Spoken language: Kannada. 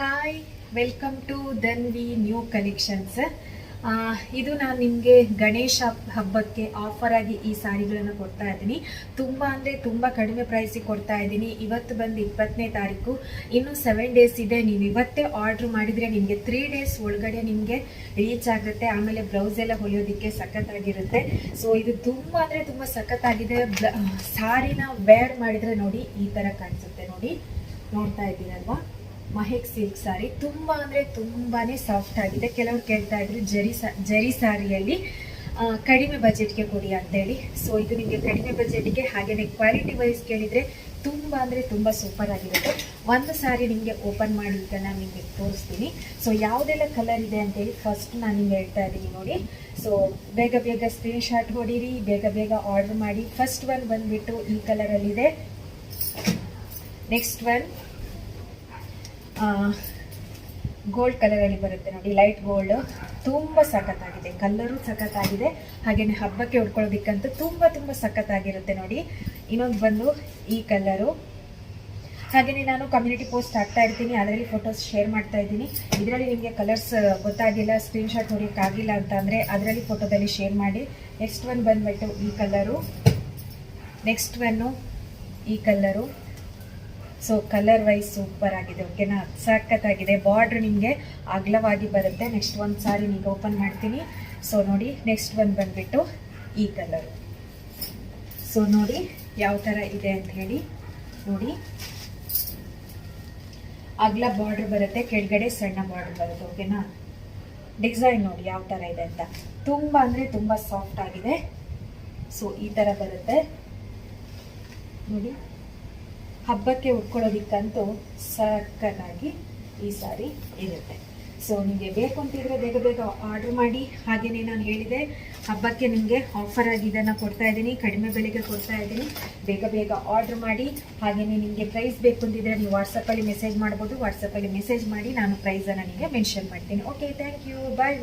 Hi, welcome to Dhanvi new collections. ಇದು ನಾನು ನಿಮಗೆ ಗಣೇಶ ಹಬ್ಬಕ್ಕೆ ಆಫರ್ ಆಗಿ ಈ ಸಾರಿಗಳನ್ನು ಕೊಡ್ತಾ ಇದ್ದೀನಿ. ತುಂಬ ಅಂದರೆ ತುಂಬ ಕಡಿಮೆ ಪ್ರೈಸಿಗೆ ಕೊಡ್ತಾ ಇದ್ದೀನಿ. ಇವತ್ತು ಬಂದು 20ನೇ ತಾರೀಕು, ಇನ್ನು 7 ಡೇಸ್ ಇದೆ. ನೀವು ಇವತ್ತೇ ಆರ್ಡ್ರ್ ಮಾಡಿದರೆ ನಿಮಗೆ 3 ಡೇಸ್ ಒಳಗಡೆ ನಿಮಗೆ ರೀಚ್ ಆಗುತ್ತೆ. ಆಮೇಲೆ ಬ್ಲೌಸ್ ಎಲ್ಲ ಹೊಲಿಯೋದಕ್ಕೆ ಸಖತ್ತಾಗಿರುತ್ತೆ. ಸೊ ಇದು ತುಂಬ ಅಂದರೆ ತುಂಬ ಸಖತ್ತಾಗಿದೆ. ಸಾರಿನ ವೇರ್ ಮಾಡಿದರೆ ನೋಡಿ ಈ ಥರ ಕಾಣಿಸುತ್ತೆ. ನೋಡ್ತಾ ಇದ್ದೀರಲ್ವಾ, ಮಹೇಕ್ ಸಿಲ್ಕ್ ಸಾರಿ ತುಂಬ ಅಂದರೆ ತುಂಬಾ ಸಾಫ್ಟ್ ಆಗಿದೆ. ಕೆಲವರು ಕೇಳ್ತಾ ಇದ್ರು ಜರಿ ಸಾರಿಯಲ್ಲಿ ಕಡಿಮೆ ಬಜೆಟ್ಗೆ ಕೊಡಿ ಅಂತೇಳಿ. ಸೊ ಇದು ನಿಮಗೆ ಕಡಿಮೆ ಬಜೆಟ್ಗೆ, ಹಾಗೆಯೇ ಕ್ವಾಲಿಟಿ ವೈಸ್ ಕೇಳಿದರೆ ತುಂಬ ಅಂದರೆ ತುಂಬ ಸೂಪರ್ ಆಗಿರುತ್ತೆ. ಒಂದು ಸಾರಿ ನಿಮಗೆ ಓಪನ್ ಮಾಡಿ ಈಗ ನಾನು ನಿಮಗೆ ತೋರಿಸ್ತೀನಿ. ಸೊ ಯಾವುದೆಲ್ಲ ಕಲರ್ ಇದೆ ಅಂತೇಳಿ ಫಸ್ಟ್ ನಾನು ನಿಮಗೆ ಹೇಳ್ತಾ ಇದ್ದೀನಿ ನೋಡಿ. ಸೊ ಬೇಗ ಸ್ಕ್ರೀನ್ ಶಾಟ್ ಹೊಡೀರಿ, ಬೇಗ ಆರ್ಡರ್ ಮಾಡಿ. ಫಸ್ಟ್ ಒನ್ ಬಂದುಬಿಟ್ಟು ಈ ಕಲರಲ್ಲಿದೆ. ನೆಕ್ಸ್ಟ್ ಒನ್ ಗೋಲ್ಡ್ ಕಲರಲ್ಲಿ ಬರುತ್ತೆ ನೋಡಿ, ಲೈಟ್ ಗೋಲ್ಡ್. ತುಂಬ ಸಖತ್ತಾಗಿದೆ, ಕಲ್ಲರು ಸಖತ್ತಾಗಿದೆ. ಹಾಗೆಯೇ ಹಬ್ಬಕ್ಕೆ ಉಟ್ಕೊಳ್ಳೋದಕ್ಕಂತೂ ತುಂಬ ಸಖತ್ತಾಗಿರುತ್ತೆ ನೋಡಿ. ಇನ್ನೊಂದು ಬಂದು ಈ ಕಲರು. ಹಾಗೆಯೇ ನಾನು ಕಮ್ಯುನಿಟಿ ಪೋಸ್ಟ್ ಹಾಕ್ತಾ ಇರ್ತೀನಿ, ಅದರಲ್ಲಿ ಫೋಟೋಸ್ ಶೇರ್ ಮಾಡ್ತಾ ಇದ್ದೀನಿ. ಇದರಲ್ಲಿ ನಿಮಗೆ ಕಲರ್ಸ್ ಗೊತ್ತಾಗಿಲ್ಲ, ಸ್ಕ್ರೀನ್ಶಾಟ್ ಹೊಡಿಯೋಕ್ಕಾಗಿಲ್ಲ ಅಂತ ಅಂದರೆ ಅದರಲ್ಲಿ ಫೋಟೋದಲ್ಲಿ ಶೇರ್ ಮಾಡಿ. ನೆಕ್ಸ್ಟ್ ಒನ್ ಬಂದುಬಿಟ್ಟು ಈ ಕಲರು. ನೆಕ್ಸ್ಟ್ ಒನ್ನು ಈ colour. So colour wise super ಆಗಿದೆ, ಓಕೆನಾ, ಸಖತ್ತಾಗಿದೆ. ಬಾರ್ಡ್ರ್ ನಿಮಗೆ ಅಗಲವಾಗಿ ಬರುತ್ತೆ. ನೆಕ್ಸ್ಟ್ ಒಂದು ಸಾರಿ ನಿಮಗೆ ಓಪನ್ ಮಾಡ್ತೀನಿ. ಸೊ ನೋಡಿ, ನೆಕ್ಸ್ಟ್ ಒಂದು ಬಂದುಬಿಟ್ಟು ಈ ಕಲರು. ಸೊ ನೋಡಿ ಯಾವ ಥರ ಇದೆ ಅಂತ ಹೇಳಿ. ನೋಡಿ, ಅಗಲ ಬಾರ್ಡ್ರ್ ಬರುತ್ತೆ, ಕೆಳಗಡೆ ಸಣ್ಣ ಬಾರ್ಡ್ರ್ ಬರುತ್ತೆ, ಓಕೆನಾ. ಡಿಸೈನ್ ನೋಡಿ ಯಾವ ಥರ ಇದೆ ಅಂತ. ತುಂಬ ಅಂದರೆ ತುಂಬ ಸಾಫ್ಟ್ ಆಗಿದೆ. ಸೊ ಈ ಥರ ಬರುತ್ತೆ ನೋಡಿ. ಹಬ್ಬಕ್ಕೆ ಉಟ್ಕೊಳ್ಳೋದಿಕ್ಕಂತೂ ಸಖತ್ತಾಗಿ ಈ ಸಾರಿ ಇರುತ್ತೆ. ಸೊ ನಿಮಗೆ ಬೇಕು ಅಂತಿದ್ರೆ ಬೇಗ ಆರ್ಡ್ರ್ ಮಾಡಿ. ಹಾಗೆಯೇ ನಾನು ಹೇಳಿದೆ, ಹಬ್ಬಕ್ಕೆ ನಿಮಗೆ ಆಫರ್ ಆಗಿ ಇದನ್ನು ಕೊಡ್ತಾ ಇದ್ದೀನಿ, ಕಡಿಮೆ ಬೆಲೆಗೆ ಕೊಡ್ತಾ ಇದ್ದೀನಿ. ಬೇಗ ಆರ್ಡ್ರ್ ಮಾಡಿ. ಹಾಗೆಯೇ ನಿಮಗೆ ಪ್ರೈಸ್ ಬೇಕು ಅಂತಿದ್ರೆ ನೀವು ವಾಟ್ಸಪ್ಪಲ್ಲಿ ಮೆಸೇಜ್ ಮಾಡ್ಬೋದು. ವಾಟ್ಸಪ್ಪಲ್ಲಿ ಮೆಸೇಜ್ ಮಾಡಿ, ನಾನು ಪ್ರೈಸನ್ನು ನಿಮಗೆ ಮೆನ್ಷನ್ ಮಾಡ್ತೀನಿ. Okay, thank you, bye.